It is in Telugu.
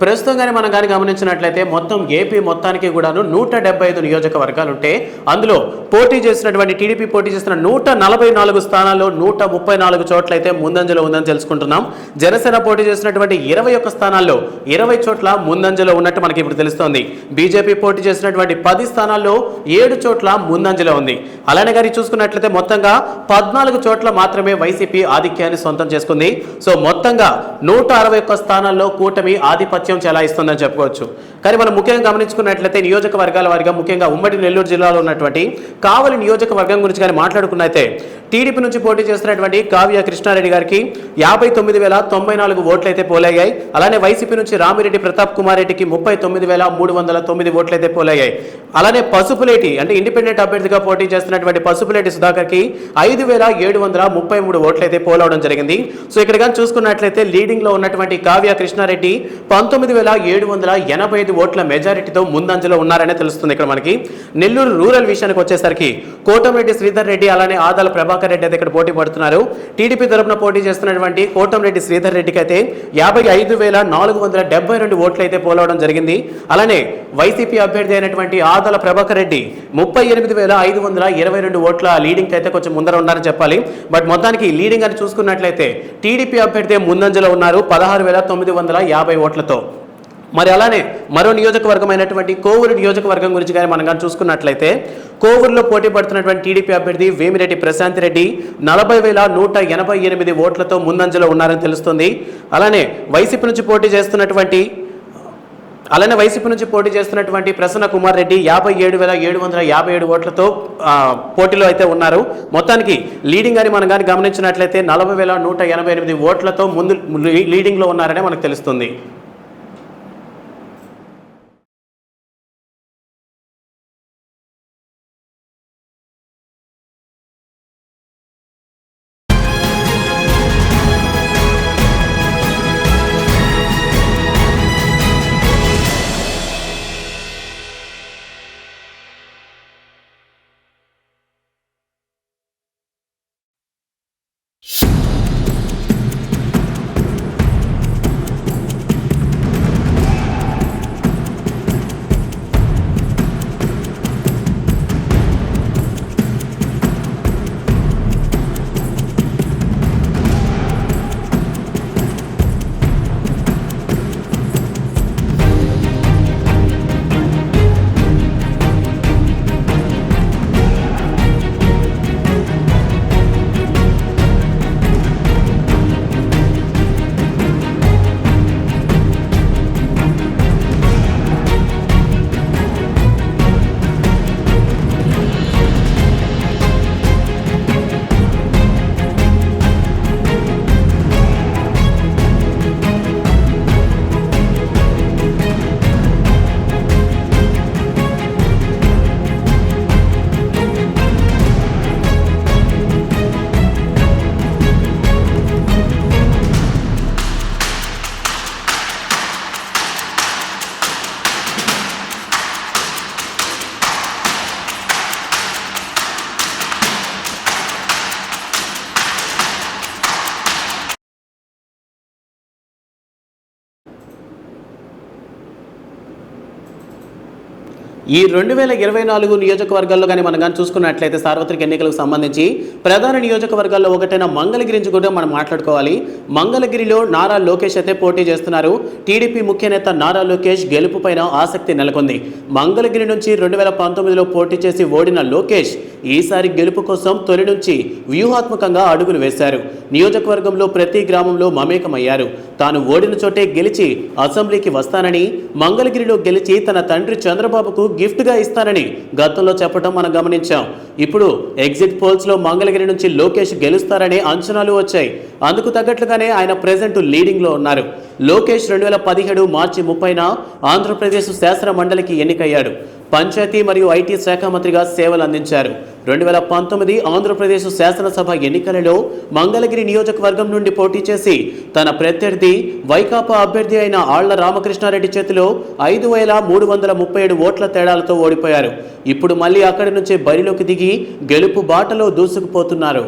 ప్రస్తుతంగానే మనం కానీ గమనించినట్లయితే మొత్తం ఏపీ మొత్తానికి కూడాను 175 నియోజకవర్గాలు ఉంటే అందులో పోటీ చేసినటువంటి టీడీపీ పోటీ చేసిన 144 స్థానాల్లో 134 చోట్ల అయితే ముందంజలో ఉందని తెలుసుకుంటున్నాం. జనసేన పోటీ చేసినటువంటి 21 స్థానాల్లో 20 చోట్ల ముందంజలో ఉన్నట్టు మనకి ఇప్పుడు తెలుస్తోంది. బీజేపీ పోటీ చేసినటువంటి 10 స్థానాల్లో 7 చోట్ల ముందంజలో ఉంది. అలానే గారి చూసుకున్నట్లయితే మొత్తంగా 14 చోట్ల మాత్రమే వైసీపీ ఆధిక్యాన్ని సొంతం చేసుకుంది. సో మొత్తంగా 161 స్థానాల్లో కూటమి ఆధిపత్యం చెలాయిస్తుందని చెప్పుకోవచ్చు. కానీ మనం ముఖ్యంగా గమనించుకున్నట్లయితే నియోజకవర్గాల వారిగా ముఖ్యంగా ఉమ్మడి నెల్లూరు జిల్లాలో ఉన్నటువంటి కావలి నియోజకవర్గం గురించి కానీ మాట్లాడుకున్నైతే టీడీపీ నుంచి పోటీ చేస్తున్నటువంటి కావ్య కృష్ణారెడ్డి గారికి 59,094 ఓట్లు అయితే పోలయ్యాయి. అలానే వైసీపీ నుంచి రామిరెడ్డి ప్రతాప్ కుమార్ రెడ్డికి 39,309 ఓట్లు అయితే పోలయ్యాయి. అలానే పసుపులేటి అంటే ఇండిపెండెంట్ అభ్యర్థిగా పోటీ చేస్తున్నటువంటి పసుపులేటి సుధాకర్కి 5,733 ఓట్లు అయితే పోలవడం జరిగింది. సో ఇక్కడ కానీ చూసుకున్నట్లయితే లీడింగ్ లో ఉన్నటువంటి కావ్య కృష్ణారెడ్డి 19,785 ఓట్ల మెజారిటీతో ముందంజలో ఉన్నారనే తెలుస్తుంది. ఇక్కడ మనకి నెల్లూరు రూరల్ విషయానికి వచ్చేసరికి కోటంరెడ్డి శ్రీధర్ రెడ్డి అలానే ఆదాల ప్రభాకర్ రెడ్డి అయితే ఇక్కడ పోటీ పడుతున్నారు. టీడీపీ తరపున పోటీ చేస్తున్నటువంటి కోటంరెడ్డి శ్రీధర్ రెడ్డికి అయితే 55,472 ఓట్లు అయితే పోలవడం జరిగింది. అలానే వైసీపీ అభ్యర్థి అయినటువంటి ఆదాల ప్రభాకర్ రెడ్డి 38,522 ఓట్ల లీడింగ్ అయితే కొంచెం ముందర ఉన్నారని చెప్పాలి. బట్ మొత్తానికి లీడింగ్ అని చూసుకున్నట్లయితే టీడీపీ అభ్యర్థి ముందంజలో ఉన్నారు 16,950 ఓట్లతో. మరి అలానే మరో నియోజకవర్గం అయినటువంటి కోవూరు నియోజకవర్గం గురించి కానీ మనం కానీ చూసుకున్నట్లయితే కోవూరులో పోటీ పడుతున్నటువంటి టీడీపీ అభ్యర్థి వేమిరెడ్డి ప్రశాంత్ రెడ్డి 40,188 ఓట్లతో ముందంజలో ఉన్నారని తెలుస్తుంది. అలానే వైసీపీ నుంచి పోటీ చేస్తున్నటువంటి ప్రసన్న కుమార్ రెడ్డి 57,757 ఓట్లతో పోటీలో అయితే ఉన్నారు. మొత్తానికి లీడింగ్ అని మనం కానీ గమనించినట్లయితే 40,188 ఓట్లతో ముందు లీడింగ్లో ఉన్నారనే మనకు తెలుస్తుంది. ఈ 2024 నియోజకవర్గాల్లో కానీ మనం కానీ చూసుకున్నట్లయితే సార్వత్రిక ఎన్నికలకు సంబంధించి ప్రధాన నియోజకవర్గాల్లో ఒకటైన మంగళగిరి నుంచి కూడా మనం మాట్లాడుకోవాలి. మంగళగిరిలో నారా లోకేష్ అయితే పోటీ చేస్తున్నారు. టీడీపీ ముఖ్య నేత నారా లోకేష్ గెలుపు పైన ఆసక్తి నెలకొంది. మంగళగిరి నుంచి 2019లో పోటీ చేసి ఓడిన లోకేష్ ఈసారి గెలుపు కోసం తొలి నుంచి వ్యూహాత్మకంగా అడుగులు వేశారు. నియోజకవర్గంలో ప్రతి గ్రామంలో మమేకమయ్యారు. తాను ఓడిన చోటే గెలిచి అసెంబ్లీకి వస్తానని, మంగళగిరిలో గెలిచి తన తండ్రి చంద్రబాబుకు గిఫ్ట్గా ఇస్తానని గతంలో చెప్పడం మనం గమనించాం. ఇప్పుడు ఎగ్జిట్ పోల్స్ లో మంగళగిరి నుంచి లోకేష్ గెలుస్తారనే అంచనాలు వచ్చాయి. అందుకు తగ్గట్లుగానే ఆయన ప్రెజెంట్ లీడింగ్ లో ఉన్నారు. లోకేష్ 2017 మార్చి 30న ఆంధ్రప్రదేశ్ శాసన మండలికి ఎన్నికయ్యాడు. పంచాయతీ మరియు ఐటీ శాఖ మంత్రిగా సేవలు అందించారు. 2019 ఆంధ్రప్రదేశ్ శాసనసభ ఎన్నికలలో మంగళగిరి నియోజకవర్గం నుండి పోటీ చేసి తన ప్రత్యర్థి వైకాపా అభ్యర్థి అయిన ఆళ్ల రామకృష్ణారెడ్డి చేతిలో 5,337 ఓట్ల తేడాలతో ఓడిపోయారు. ఇప్పుడు మళ్ళీ అక్కడి నుంచే బరిలోకి దిగి గెలుపు బాటలో దూసుకుపోతున్నారు.